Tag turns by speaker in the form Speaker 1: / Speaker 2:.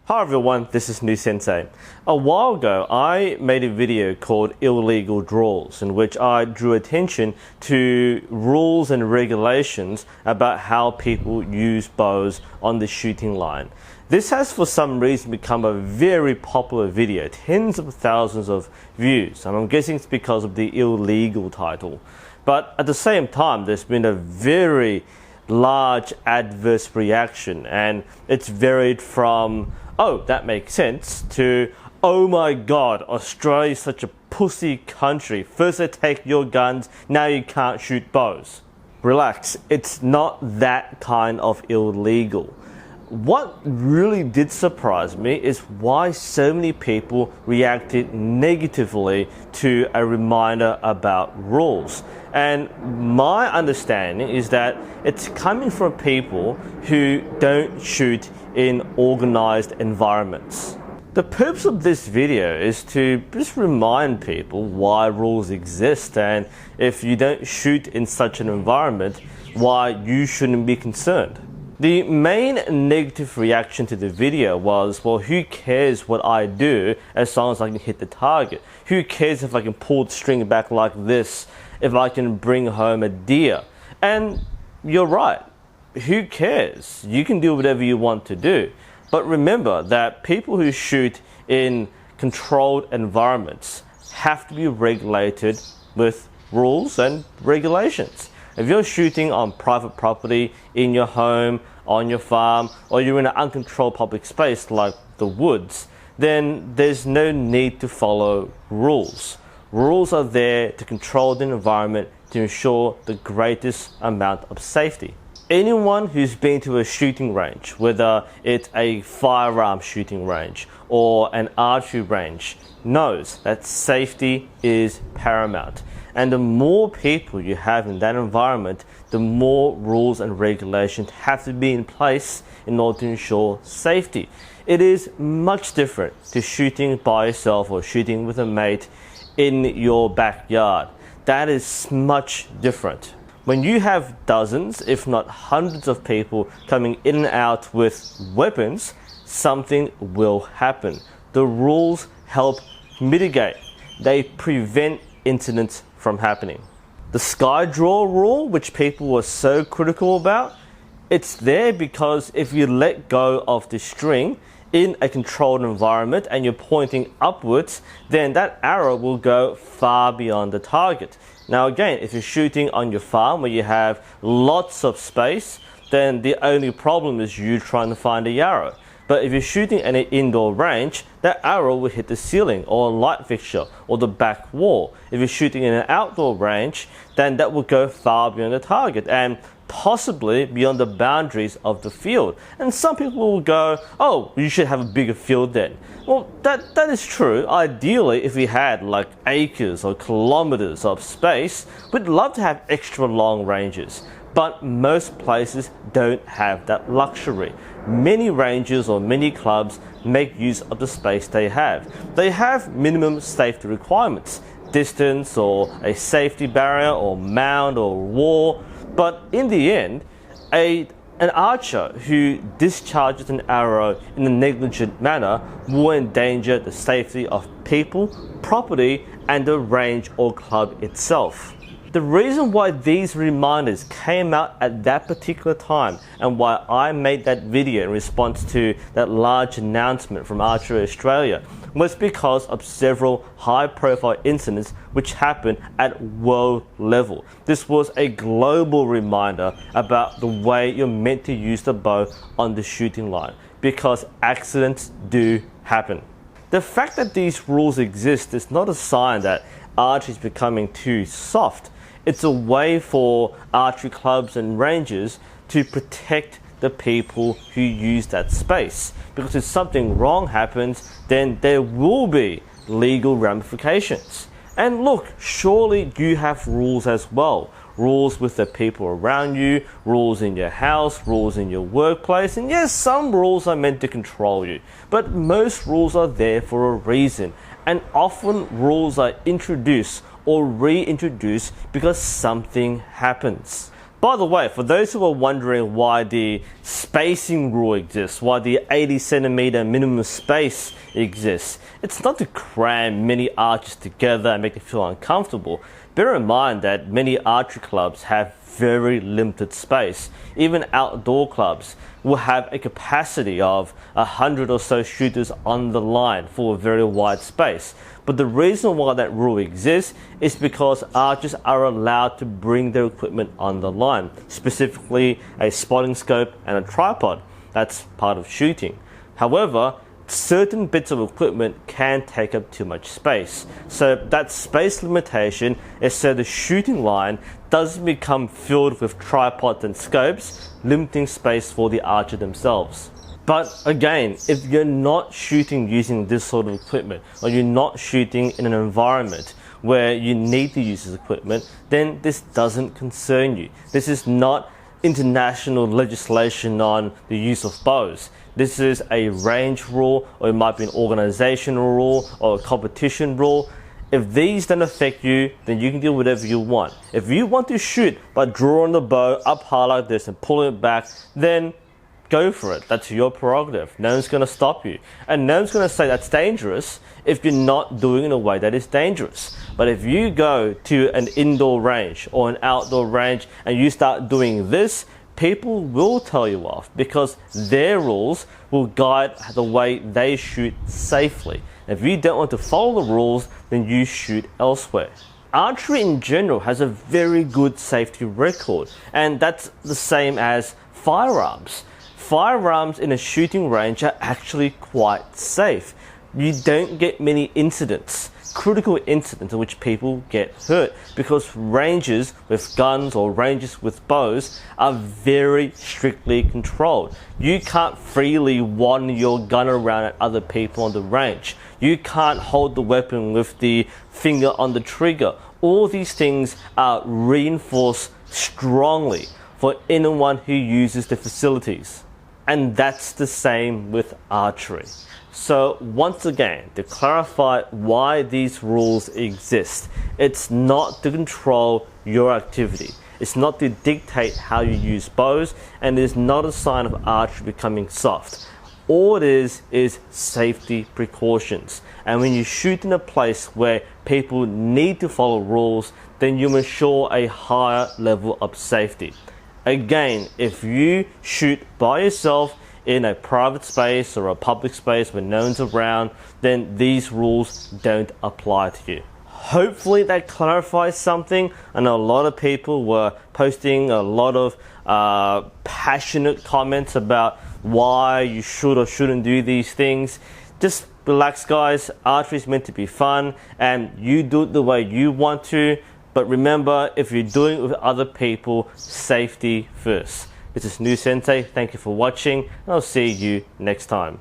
Speaker 1: Hi everyone, this is New Sensei. A while ago, I made a video called Illegal Draws, in which I drew attention to rules and regulations about how people use bows on the shooting line. This has for some reason become a very popular video, tens of thousands of views, and I'm guessing it's because of the illegal title. But at the same time, there's been a very large adverse reaction, and it's varied from "oh, that makes sense" to "oh my god, Australia is such a pussy country. First they take your guns, now you can't shoot bows." Relax, it's not that kind of illegal. What really did surprise me is why so many people reacted negatively to a reminder about rules. And my understanding is that it's coming from people who don't shoot in organized environments. The purpose of this video is to just remind people why rules exist, and if you don't shoot in such an environment, why you shouldn't be concerned. The main negative reaction to the video was, well, who cares what I do as long as I can hit the target? Who cares if I can pull the string back like this, if I can bring home a deer? And you're right. Who cares? You can do whatever you want to do. But remember that people who shoot in controlled environments have to be regulated with rules and regulations. If you're shooting on private property, in your home, on your farm, or you're in an uncontrolled public space like the woods, then there's no need to follow rules. Rules are there to control the environment to ensure the greatest amount of safety. Anyone who's been to a shooting range, whether it's a firearm shooting range or an archery range, knows that safety is paramount. And the more people you have in that environment, the more rules and regulations have to be in place in order to ensure safety. It is much different to shooting by yourself or shooting with a mate in your backyard. That is much different. When you have dozens, if not hundreds of people coming in and out with weapons, something will happen. The rules help mitigate. They prevent incidents from happening. The sky draw rule, which people were so critical about, it's there because if you let go of the string in a controlled environment and you're pointing upwards, then that arrow will go far beyond the target. Now again, if you're shooting on your farm where you have lots of space, then the only problem is you trying to find the arrow. But if you're shooting at an indoor range, that arrow will hit the ceiling or a light fixture or the back wall. If you're shooting in an outdoor range, then that will go far beyond the target and possibly beyond the boundaries of the field. And some people will go, "Oh, you should have a bigger field then." Well, that is true. Ideally, if we had like acres or kilometers of space, we'd love to have extra long ranges. But most places don't have that luxury. Many ranges or many clubs make use of the space they have. They have minimum safety requirements, distance or a safety barrier or mound or wall. But in the end, an archer who discharges an arrow in a negligent manner will endanger the safety of people, property, and the range or club itself. The reason why these reminders came out at that particular time and why I made that video in response to that large announcement from Archery Australia was because of several high-profile incidents which happened at world level. This was a global reminder about the way you're meant to use the bow on the shooting line, because accidents do happen. The fact that these rules exist is not a sign that archery is becoming too soft. It's a way for archery clubs and ranges to protect the people who use that space. Because if something wrong happens, then there will be legal ramifications. And look, surely you have rules as well. Rules with the people around you, rules in your house, rules in your workplace. And yes, some rules are meant to control you, but most rules are there for a reason. And often rules are introduced or reintroduced because something happens. By the way, for those who are wondering why the spacing rule exists, why the 80 centimeter minimum space exists, it's not to cram many archers together and make them feel uncomfortable. Bear in mind that many archery clubs have very limited space. Even outdoor clubs will have a capacity of 100 or so shooters on the line for a very wide space. But the reason why that rule exists is because archers are allowed to bring their equipment on the line, specifically a spotting scope and a tripod. That's part of shooting. However, certain bits of equipment can take up too much space. So that space limitation is so the shooting line doesn't become filled with tripods and scopes, limiting space for the archer themselves. But again, if you're not shooting using this sort of equipment, or you're not shooting in an environment where you need to use this equipment, then this doesn't concern you. This is not international legislation on the use of bows. This is a range rule, or it might be an organizational rule or a competition rule. If these don't affect you, then you can do whatever you want. If you want to shoot by drawing the bow up high like this and pulling it back, then go for it. That's your prerogative. No one's going to stop you. And no one's going to say that's dangerous if you're not doing it in a way that is dangerous. But if you go to an indoor range or an outdoor range and you start doing this, people will tell you off because their rules will guide the way they shoot safely. If you don't want to follow the rules, then you shoot elsewhere. Archery in general has a very good safety record, and that's the same as firearms. Firearms in a shooting range are actually quite safe. You don't get many incidents, critical incidents in which people get hurt, because ranges with guns or ranges with bows are very strictly controlled. You can't freely wand your gun around at other people on the range. You can't hold the weapon with the finger on the trigger. All these things are reinforced strongly for anyone who uses the facilities. And that's the same with archery. So once again, to clarify why these rules exist, it's not to control your activity. It's not to dictate how you use bows, and it is not a sign of archery becoming soft. All it is safety precautions. And when you shoot in a place where people need to follow rules, then you ensure a higher level of safety. Again, if you shoot by yourself in a private space or a public space where no one's around, then these rules don't apply to you. Hopefully that clarifies something. I know a lot of people were posting a lot of passionate comments about why you should or shouldn't do these things. Just relax, guys. Archery is meant to be fun, and you do it the way you want to. But remember, if you're doing it with other people, safety first. This is New Sensei. Thank you for watching, and I'll see you next time.